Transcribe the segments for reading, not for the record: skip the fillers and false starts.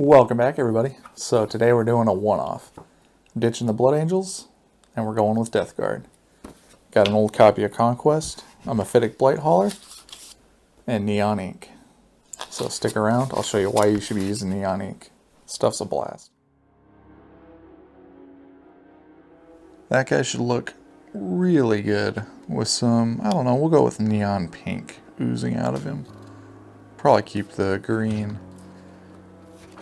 Welcome back, everybody. So today we're doing a one-off. Ditching the Blood Angels, and we're going with Death Guard. Got an old copy of Conquest, a Myphitic Blight-Hauler, and neon ink. So stick around, I'll show you why you should be using neon ink. Stuff's a blast. That guy should look really good with some, I don't know, we'll go with neon pink oozing out of him. Probably keep the green.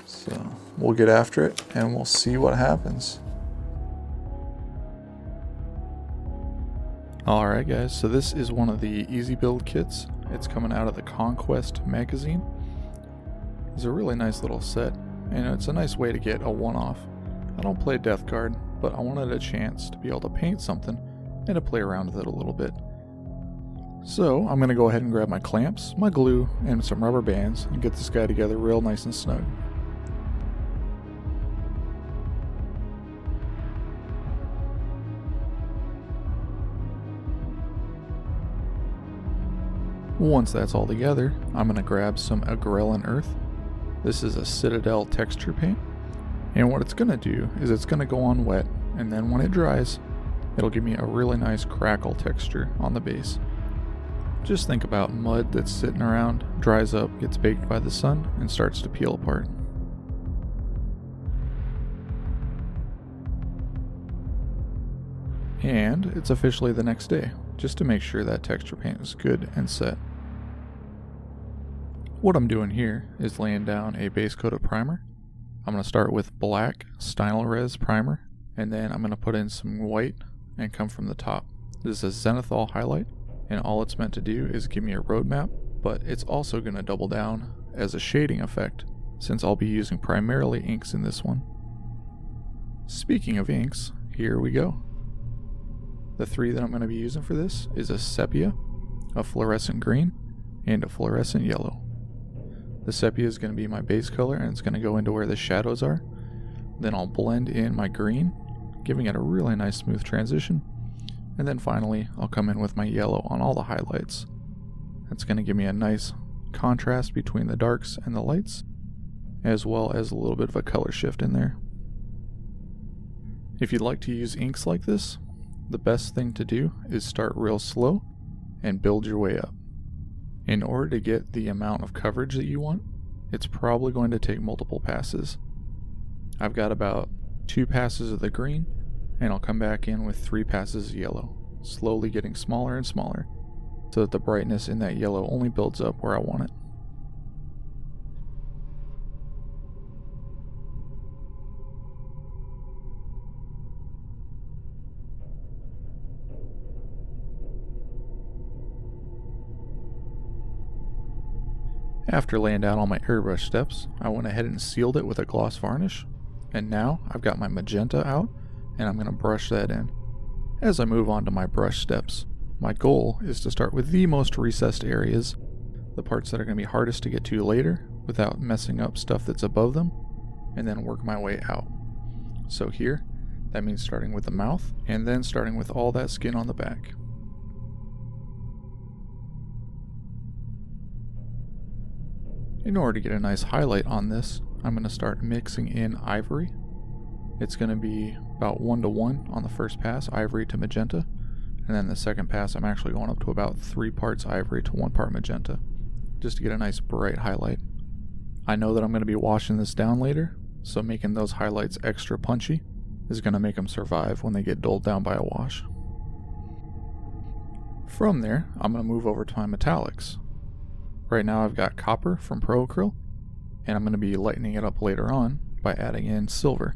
So we'll get after it and we'll see what happens. Alright guys, so this is one of the easy build kits. It's coming out of the Conquest magazine. It's a really nice little set, and it's a nice way to get a one-off. I don't play Death Guard, but I wanted a chance to be able to paint something and to play around with it a little bit. So I'm going to go ahead and grab my clamps, my glue, and some rubber bands and get this guy together real nice and snug. Once that's all together, I'm going to grab some Agrellan Earth. This is a Citadel texture paint, and what it's going to do is it's going to go on wet, and then when it dries, it'll give me a really nice crackle texture on the base. Just think about mud that's sitting around, dries up, gets baked by the sun, and starts to peel apart. And it's officially the next day, just to make sure that texture paint is good and set. What I'm doing here is laying down a base coat of primer. I'm going to start with black Stynylrez primer, and then I'm going to put in some white and come from the top. This is a zenithal highlight, and all it's meant to do is give me a roadmap, but it's also going to double down as a shading effect, since I'll be using primarily inks in this one. Speaking of inks, here we go. The three that I'm going to be using for this is a sepia, a fluorescent green, and a fluorescent yellow. The sepia is going to be my base color, and it's going to go into where the shadows are. Then I'll blend in my green, giving it a really nice smooth transition. And then finally, I'll come in with my yellow on all the highlights. That's going to give me a nice contrast between the darks and the lights, as well as a little bit of a color shift in there. If you'd like to use inks like this, the best thing to do is start real slow and build your way up. In order to get the amount of coverage that you want, it's probably going to take multiple passes. I've got about 2 passes of the green, and I'll come back in with 3 passes of yellow, slowly getting smaller and smaller, so that the brightness in that yellow only builds up where I want it. After laying down all my airbrush steps, I went ahead and sealed it with a gloss varnish, and now I've got my magenta out, and I'm going to brush that in. As I move on to my brush steps, my goal is to start with the most recessed areas, the parts that are going to be hardest to get to later without messing up stuff that's above them, and then work my way out. So here, that means starting with the mouth, and then starting with all that skin on the back. In order to get a nice highlight on this, I'm going to start mixing in ivory. It's going to be about 1:1 on the first pass, ivory to magenta, and then the second pass I'm actually going up to about 3 parts ivory to 1 part magenta, just to get a nice bright highlight. I know that I'm going to be washing this down later, so making those highlights extra punchy is going to make them survive when they get dulled down by a wash. From there, I'm going to move over to my metallics. Right now I've got copper from Pro Acryl, and I'm going to be lightening it up later on by adding in silver.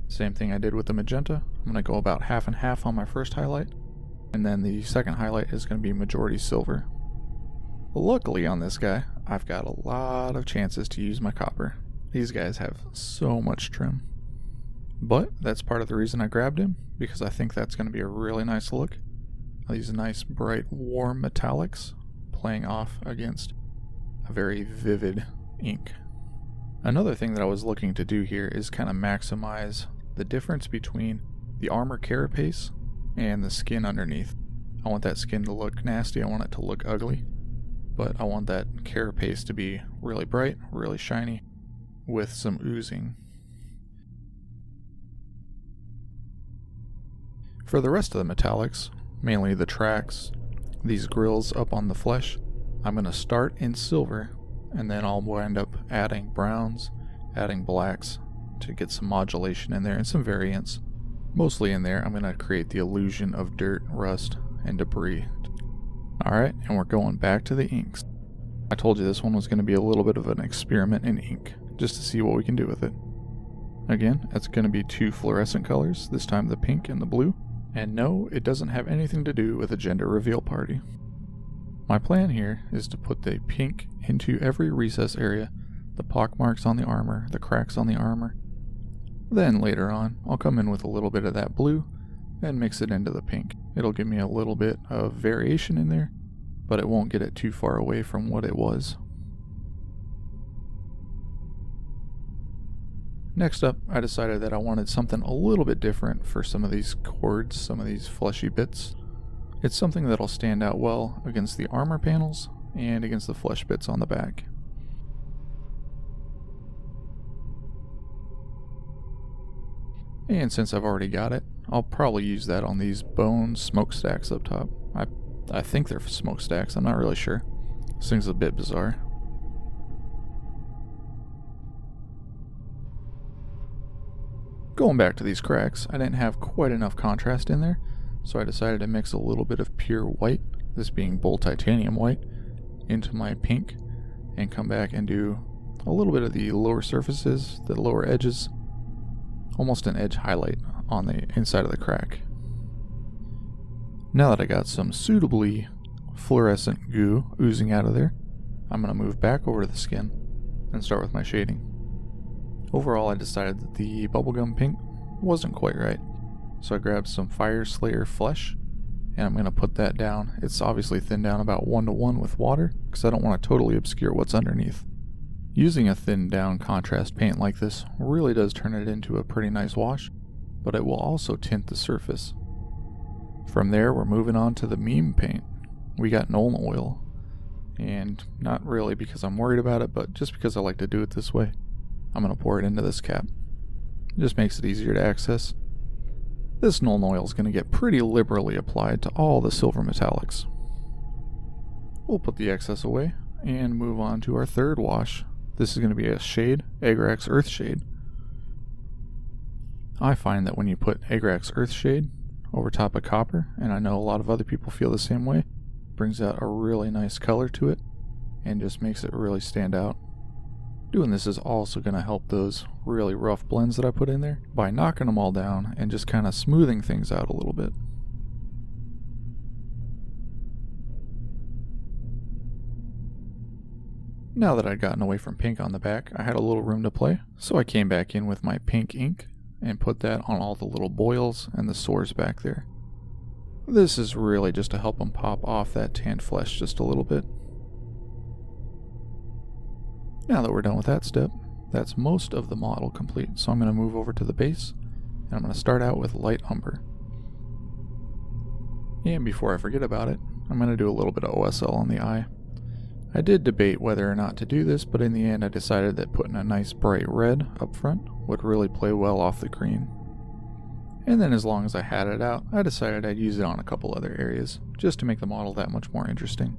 Same thing I did with the magenta. I'm going to go about half and half on my first highlight, and then the second highlight is going to be majority silver. Luckily on this guy, I've got a lot of chances to use my copper. These guys have so much trim. But that's part of the reason I grabbed him, because I think that's going to be a really nice look. These nice bright warm metallics playing off against a very vivid ink. Another thing that I was looking to do here is kind of maximize the difference between the armor carapace and the skin underneath. I want that skin to look nasty, I want it to look ugly, but I want that carapace to be really bright, really shiny, with some oozing. For the rest of the metallics, mainly the tracks, these grills up on the flesh, I'm going to start in silver, and then I'll wind up adding browns, adding blacks to get some modulation in there and some variants. Mostly in there, I'm going to create the illusion of dirt, rust, and debris. Alright, and we're going back to the inks. I told you this one was going to be a little bit of an experiment in ink, just to see what we can do with it. Again, it's going to be 2 fluorescent colors, this time the pink and the blue. And no, it doesn't have anything to do with a gender reveal party. My plan here is to put the pink into every recess area, the pock marks on the armor, the cracks on the armor. Then later on, I'll come in with a little bit of that blue and mix it into the pink. It'll give me a little bit of variation in there, but it won't get it too far away from what it was. Next up, I decided that I wanted something a little bit different for some of these cords, some of these fleshy bits. It's something that'll stand out well against the armor panels and against the flesh bits on the back. And since I've already got it, I'll probably use that on these bone smokestacks up top. I think they're smokestacks, I'm not really sure. This thing's a bit bizarre. Going back to these cracks, I didn't have quite enough contrast in there, so I decided to mix a little bit of pure white, this being bull titanium white, into my pink, and come back and do a little bit of the lower surfaces, the lower edges, almost an edge highlight on the inside of the crack. Now that I got some suitably fluorescent goo oozing out of there, I'm going to move back over to the skin and start with my shading. Overall, I decided that the bubblegum pink wasn't quite right, so I grabbed some Fire Slayer flesh, and I'm going to put that down. It's obviously thinned down about 1:1 with water, because I don't want to totally obscure what's underneath. Using a thinned down contrast paint like this really does turn it into a pretty nice wash, but it will also tint the surface. From there, we're moving on to the meme paint. We got Nuln Oil, and not really because I'm worried about it, but just because I like to do it this way. I'm going to pour it into this cap. It just makes it easier to access. This Nuln Oil is going to get pretty liberally applied to all the silver metallics. We'll put the excess away and move on to our third wash. This is going to be a shade, Agrax Earthshade. I find that when you put Agrax Earthshade over top of copper, and I know a lot of other people feel the same way, it brings out a really nice color to it and just makes it really stand out. Doing this is also going to help those really rough blends that I put in there by knocking them all down and just kind of smoothing things out a little bit. Now that I'd gotten away from pink on the back, I had a little room to play, so I came back in with my pink ink and put that on all the little boils and the sores back there. This is really just to help them pop off that tanned flesh just a little bit. Now that we're done with that step, that's most of the model complete, so I'm going to move over to the base, and I'm going to start out with light umber. And before I forget about it, I'm going to do a little bit of OSL on the eye. I did debate whether or not to do this, but in the end I decided that putting a nice bright red up front would really play well off the green. And then as long as I had it out, I decided I'd use it on a couple other areas, just to make the model that much more interesting.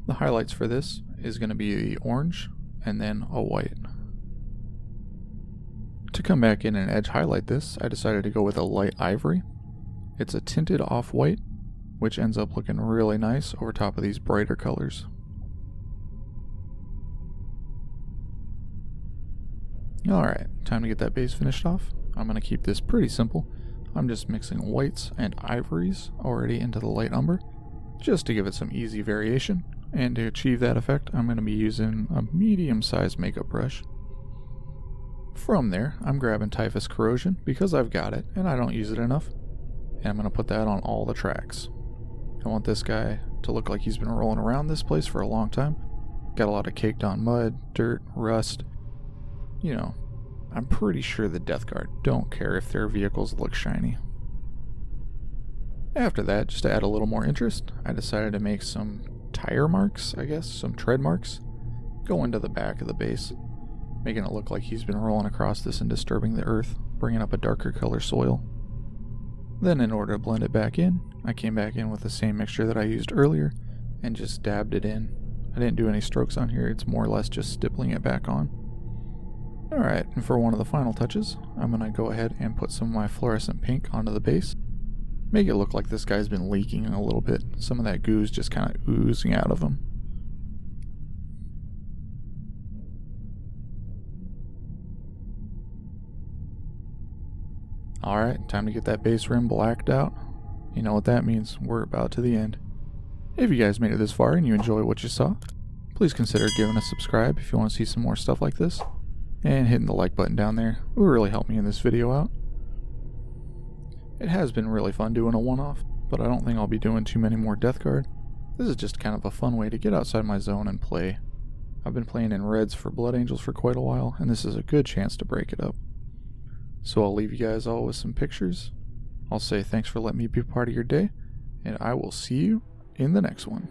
The highlights for this is going to be the orange and then a white. To come back in and edge highlight this, I decided to go with a light ivory. It's a tinted off-white, which ends up looking really nice over top of these brighter colors. Alright, time to get that base finished off. I'm going to keep this pretty simple. I'm just mixing whites and ivories already into the light umber, just to give it some easy variation. And to achieve that effect, I'm going to be using a medium-sized makeup brush. From there, I'm grabbing Typhus Corrosion because I've got it and I don't use it enough. And I'm going to put that on all the tracks. I want this guy to look like he's been rolling around this place for a long time. Got a lot of caked on mud, dirt, rust. You know, I'm pretty sure the Death Guard don't care if their vehicles look shiny. After that, just to add a little more interest, I decided to make some tire marks, I guess, some tread marks, go into the back of the base. making it look like he's been rolling across this and disturbing the earth, bringing up a darker color soil. Then in order to blend it back in, I came back in with the same mixture that I used earlier and just dabbed it in. I didn't do any strokes on here, it's more or less just stippling it back on. Alright, and for one of the final touches, I'm going to go ahead and put some of my fluorescent pink onto the base. Make it look like this guy's been leaking a little bit. Some of that goo's just kind of oozing out of him. Alright, time to get that base rim blacked out. You know what that means, we're about to the end. If you guys made it this far and you enjoy what you saw, please consider giving a subscribe if you want to see some more stuff like this, and hitting the like button down there. It will really help me in this video out. It has been really fun doing a one-off, but I don't think I'll be doing too many more Death Guard. This is just kind of a fun way to get outside my zone and play. I've been playing in reds for Blood Angels for quite a while, and this is a good chance to break it up. So I'll leave you guys all with some pictures. I'll say thanks for letting me be part of your day, and I will see you in the next one.